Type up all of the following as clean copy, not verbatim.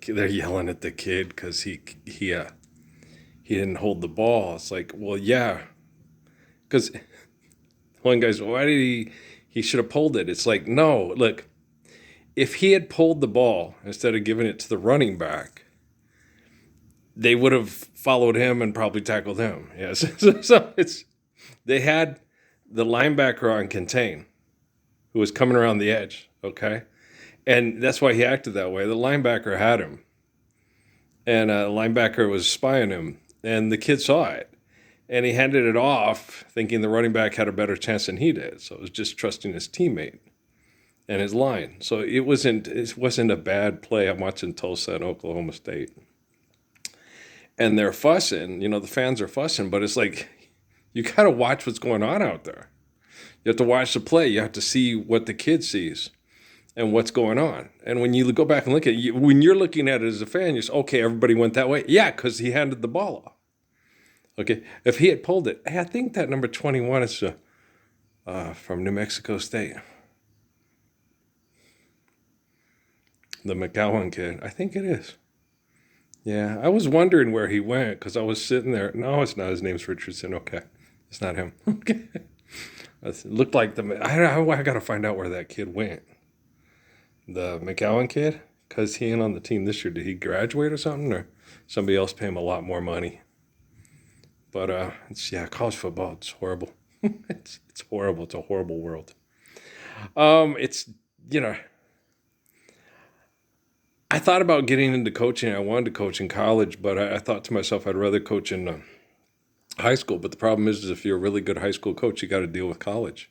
they're yelling at the kid because he didn't hold the ball. It's like, well, yeah, because one guy's, why did he should have pulled it. It's like, no, look, if he had pulled the ball instead of giving it to the running back, they would have followed him and probably tackled him. Yes. So it's they had the linebacker on contain who was coming around the edge. Okay. And that's why he acted that way. The linebacker had him, and the linebacker was spying him, and the kid saw it. And he handed it off thinking the running back had a better chance than he did. So it was just trusting his teammate and his line. So it wasn't a bad play. I'm watching Tulsa and Oklahoma State. And they're fussing, the fans are fussing, but it's like you gotta watch what's going on out there. You have to watch the play. You have to see what the kid sees and what's going on. And when you go back and look at it, when you're looking at it as a fan, you say, okay, everybody went that way. Yeah, because he handed the ball off. Okay, if he had pulled it, hey, I think that number 21 is from New Mexico State. The McGowan kid. I think it is. Yeah, I was wondering where he went because I was sitting there. No, it's not. His name's Richardson. Okay, it's not him. Okay, it looked like I got to find out where that kid went. The McGowan kid, because he ain't on the team this year. Did he graduate or something, or somebody else pay him a lot more money? But college football. It's horrible. It's horrible. It's a horrible world. It's you know I thought about getting into coaching. I wanted to coach in college, but I thought to myself I'd rather coach in high school. But the problem is if you're a really good high school coach, you got to deal with college.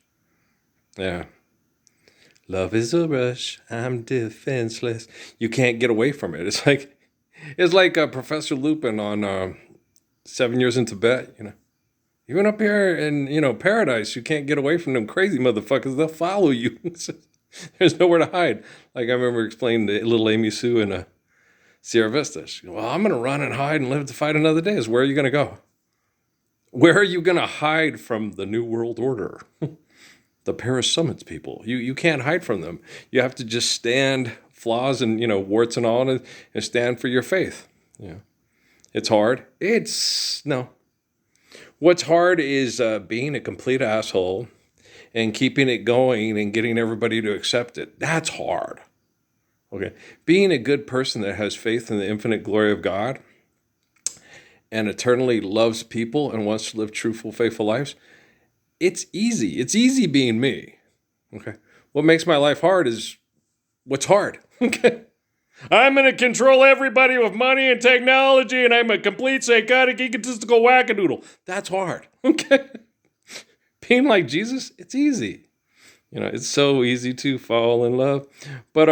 Yeah. Love is a rush. I'm defenseless. You can't get away from it. It's like Professor Lupin on 7 Years in Tibet. Even up here in paradise, you can't get away from them crazy motherfuckers. They'll follow you. There's nowhere to hide. Like I remember explaining to little Amy Sue in Sierra Vista. She goes, well, I'm going to run and hide and live to fight another day. Where are you going to go? Where are you going to hide from the New World Order? The Paris Summits people. You can't hide from them. You have to just stand flaws and, warts and all and stand for your faith. Yeah. It's hard. No. What's hard is being a complete asshole and keeping it going and getting everybody to accept it. That's hard. Okay. Being a good person that has faith in the infinite glory of God and eternally loves people and wants to live truthful, faithful lives, it's easy. It's easy being me. Okay. What makes my life hard is what's hard. Okay. I'm going to control everybody with money and technology, and I'm a complete psychotic, egotistical wackadoodle. That's hard. Okay. Being like Jesus, it's easy. It's so easy to fall in love. But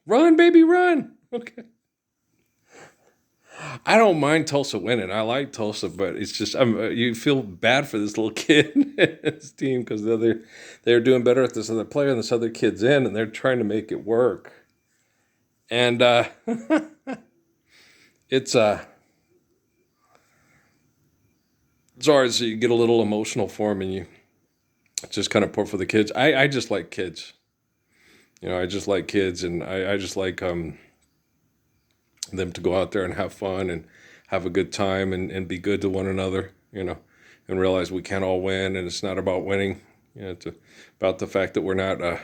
run, baby, run. Okay. I don't mind Tulsa winning. I like Tulsa, but it's just you feel bad for this little kid and his team because they're doing better at this other player and this other kid's in, and they're trying to make it work. And it's hard, so you get a little emotional for him, and you just kind of pour for the kids. I just like kids. I just like kids, and I just like them to go out there and have fun and have a good time and be good to one another, and realize we can't all win, and it's not about winning. It's about the fact that we're not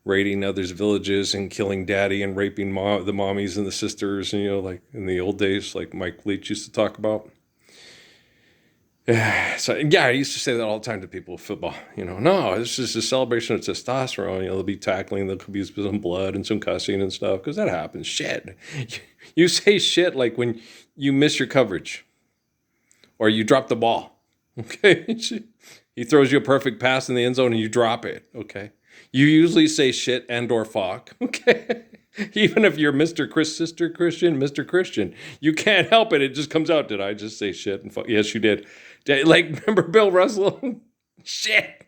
raiding others' villages and killing daddy and raping the mommies and the sisters, and like in the old days, like Mike Leach used to talk about. So yeah, I used to say that all the time to people with football. No, this is a celebration of testosterone. They'll be tackling, there could be some blood and some cussing and stuff because that happens. Shit, you say shit like when you miss your coverage or you drop the ball. Okay, he throws you a perfect pass in the end zone and you drop it. Okay, you usually say shit and/or fuck. Okay. Even if you're Sister Christian, Mr. Christian, you can't help it. It just comes out. Did I just say shit and fuck? Yes, you did. Remember Bill Russell? Shit.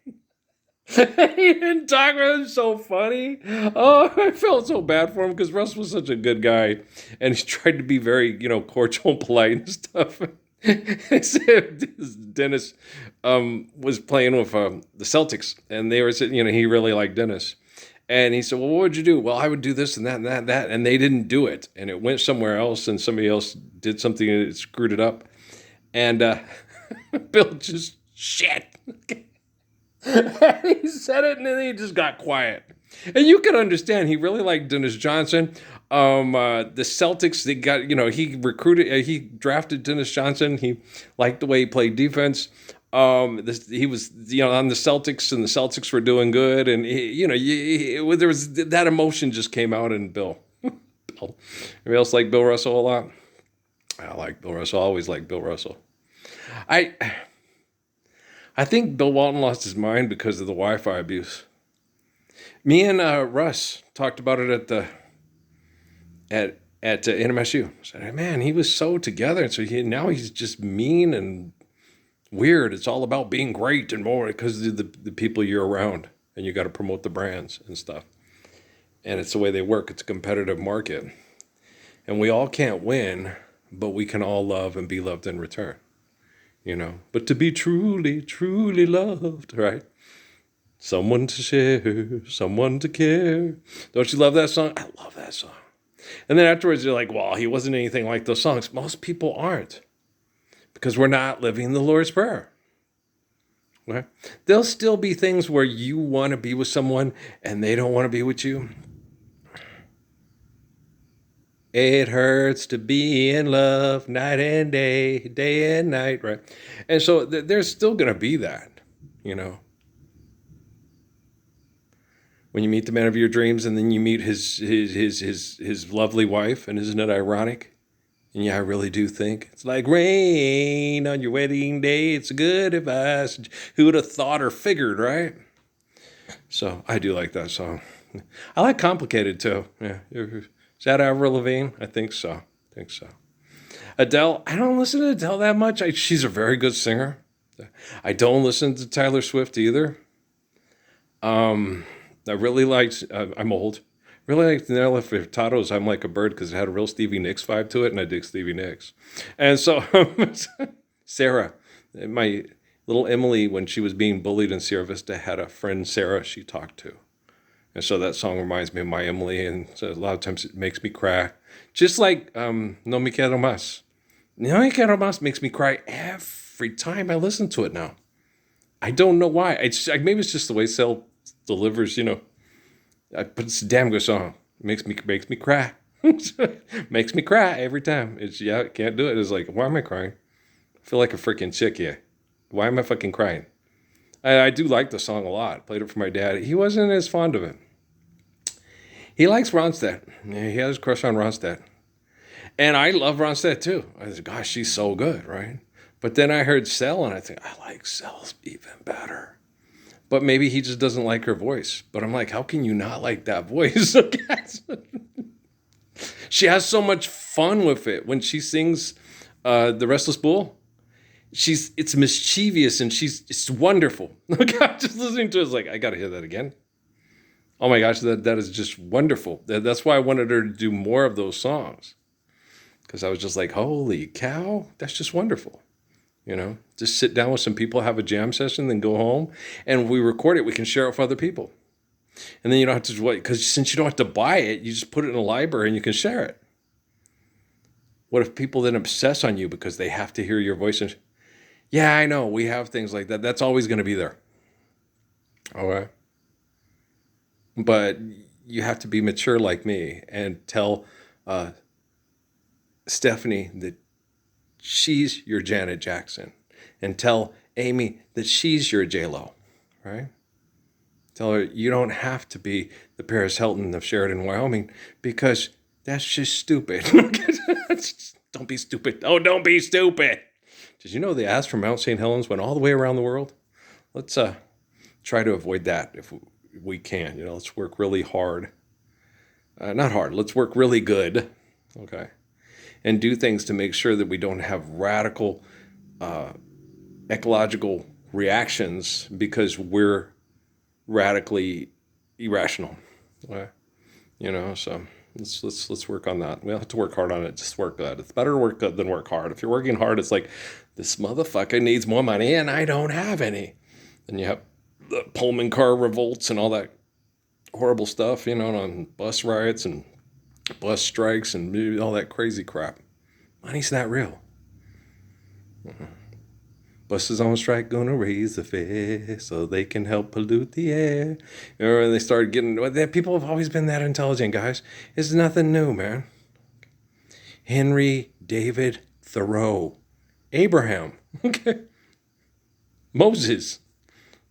He didn't talk about him. So funny. Oh, I felt so bad for him because Russ was such a good guy. And he tried to be very, cordial and polite and stuff. Dennis was playing with the Celtics. And they were saying, he really liked Dennis. And he said, well, what would you do? Well, I would do this and that and that and that. And they didn't do it. And it went somewhere else, and somebody else did something and it screwed it up. And Bill just shit. He said it and then he just got quiet. And you can understand, he really liked Dennis Johnson. The Celtics, they got, he recruited, he drafted Dennis Johnson. He liked the way he played defense. He was, on the Celtics, and the Celtics were doing good. And, there was that emotion just came out in Bill. Bill. Anybody else like Bill Russell a lot? I like Bill Russell. I always like Bill Russell. I think Bill Walton lost his mind because of the Wi-Fi abuse. Me and Russ talked about it at NMSU. Said, hey, man, he was so together, and so now he's just mean and weird. It's all about being great and more because of the people you're around, and you got to promote the brands and stuff. And it's the way they work. It's a competitive market, and we all can't win, but we can all love and be loved in return. But to be truly, truly loved, right? Someone to share, someone to care. Don't you love that song? I love that song. And then afterwards, you're like, well, he wasn't anything like those songs. Most people aren't, because we're not living the Lord's Prayer. Right? There'll still be things where you want to be with someone and they don't want to be with you. It hurts to be in love night and day, day and night, right? And so there's still going to be that, When you meet the man of your dreams, and then you meet his lovely wife, and isn't it ironic? And yeah, I really do think it's like rain on your wedding day. It's good advice. Who would have thought or figured, right? So I do like that song. I like Complicated too. Yeah, is that Avril Lavigne? I think so. Adele. I don't listen to Adele that much. She's a very good singer. I don't listen to Taylor Swift either. I really liked, I'm old, really liked Nella Furtado's I'm Like a Bird because it had a real Stevie Nicks vibe to it, and I dig Stevie Nicks. And so Sarah, my little Emily, when she was being bullied in Sierra Vista, had a friend, Sarah, she talked to. And so that song reminds me of my Emily, and so a lot of times it makes me cry. Just like No Me Quiero Más. No Me Quiero Más makes me cry every time I listen to it now. I don't know why. Maybe it's just the way Sel delivers, but it's a damn good song. Makes me cry. Makes me cry every time. I can't do it. It's like, why am I crying? I feel like a freaking chick here. Why am I fucking crying? I do like the song a lot. Played it for my dad. He wasn't as fond of it. He likes Ronstadt. Yeah, he has a crush on Ronstadt. And I love Ronstadt too. I said, gosh, she's so good, right? But then I heard Sel, and I think, I like Sel's even better. But maybe he just doesn't like her voice. But I'm like, how can you not like that voice? She has so much fun with it. When she sings The Restless Bull, it's mischievous, and it's wonderful. I'm just listening to it, it's like, I got to hear that again. Oh my gosh, that is just wonderful. That's why I wanted her to do more of those songs. Because I was just like, holy cow, that's just wonderful. Just sit down with some people, have a jam session, then go home. And we record it, we can share it with other people. And then you don't have to wait, because since you don't have to buy it, you just put it in a library and you can share it. What if people then obsess on you because they have to hear your voice? And yeah, I know, we have things like that. That's always going to be there. All right. But you have to be mature like me and tell Stephanie that she's your Janet Jackson, and tell Amy that she's your J-Lo, right? Tell her you don't have to be the Paris Hilton of Sheridan, Wyoming, because that's just stupid. Don't be stupid. Oh, don't be stupid. Did you know the ass from Mount St. Helens went all the way around the world? Let's try to avoid that if we can. Let's work really hard. Not hard. Let's work really good. Okay. And do things to make sure that we don't have radical ecological reactions because we're radically irrational. Okay? So let's work on that. We don't have to work hard on it. Just work good. It's better to work good than work hard. If you're working hard, it's like, this motherfucker needs more money and I don't have any. Then you have the Pullman car revolts and all that horrible stuff, on bus riots and bus strikes and all that crazy crap. Money's not real. Buses on strike gonna raise the fare so they can help pollute the air. Remember when they started getting, people have always been that intelligent, guys. It's nothing new, man. Henry David Thoreau. Abraham. Okay. Moses.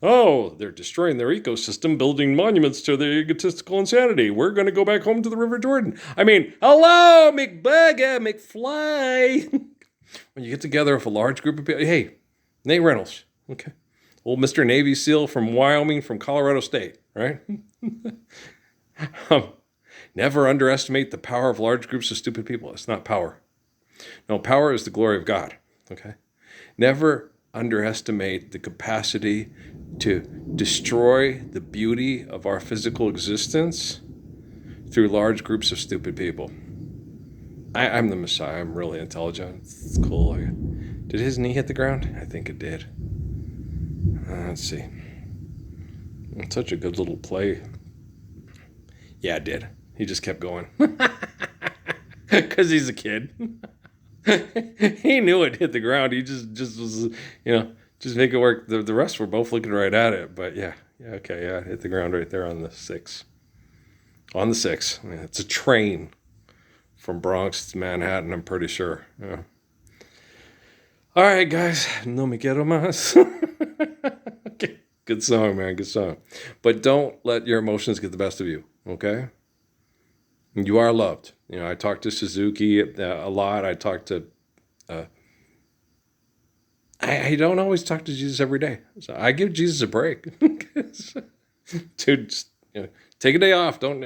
Oh, they're destroying their ecosystem, building monuments to their egotistical insanity. We're going to go back home to the River Jordan. I mean, hello, McBugger, McFly. When you get together with a large group of people, hey, Nate Reynolds, okay, old Mr. Navy SEAL from Wyoming, from Colorado State, right? Never underestimate the power of large groups of stupid people. It's not power. No, power is the glory of God, okay? Never underestimate the capacity to destroy the beauty of our physical existence through large groups of stupid people. I'm the Messiah. I'm really intelligent. It's cool. Did his knee hit the ground? I think it did. Let's see. It's such a good little play. Yeah, it did. He just kept going. Because he's a kid. He knew it hit the ground. He just was, just make it work. The rest were both looking right at it. But yeah, okay, it hit the ground right there on the 6. On the 6. I mean, it's a train from Bronx to Manhattan, I'm pretty sure. Yeah. All right, guys. No me quiero más. Okay. Good song, man. Good song. But don't let your emotions get the best of you, okay? You are loved. I talk to Suzuki a lot. I talk to... I don't always talk to Jesus every day. So I give Jesus a break. Dude, just, take a day off. Don't...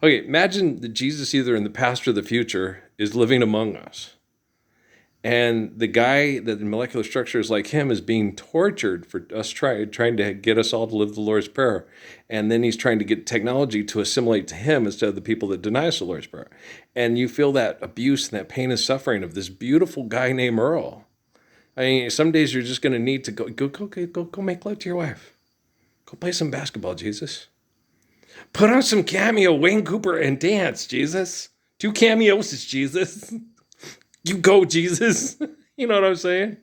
Okay, imagine that Jesus, either in the past or the future, is living among us. And the guy that the molecular structure is like him is being tortured for us trying to get us all to live the Lord's Prayer. And then he's trying to get technology to assimilate to him instead of the people that deny us the Lord's Prayer. And you feel that abuse and that pain and suffering of this beautiful guy named Earl. I mean, some days you're just going to need to go make love to your wife. Go play some basketball, Jesus. Put on some cameo, Wayne Cooper, and dance, Jesus. 2 cameos, Jesus. You go, Jesus. You know what I'm saying?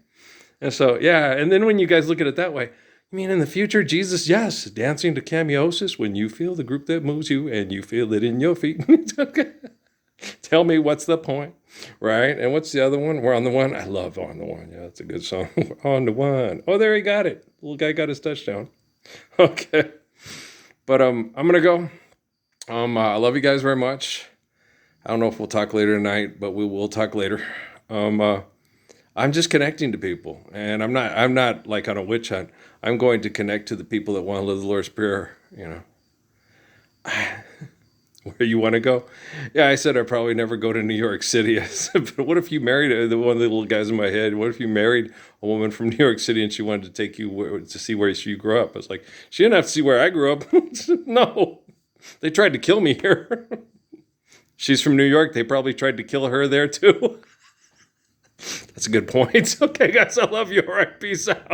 And so, yeah. And then when you guys look at it that way, I mean, in the future, Jesus, yes, dancing to cameosis when you feel the group that moves you and you feel it in your feet. Tell me what's the point, right? And what's the other one? We're on the one. I love On the One. Yeah, that's a good song. We're on the one. Oh, there he got it. Little guy got his touchdown. Okay. But I'm going to go. I love you guys very much. I don't know if we'll talk later tonight, but we will talk later. I'm just connecting to people, and I'm not like on a witch hunt. I'm going to connect to the people that want to live the Lord's Prayer, Where you want to go? Yeah, I said I'd probably never go to New York City. I said, but what if you married one of the little guys in my head? What if you married a woman from New York City and she wanted to take you to see where you grew up? I was like, she didn't have to see where I grew up. No, they tried to kill me here. She's from New York. They probably tried to kill her there too. That's a good point. Okay, guys, I love you. All right, peace out.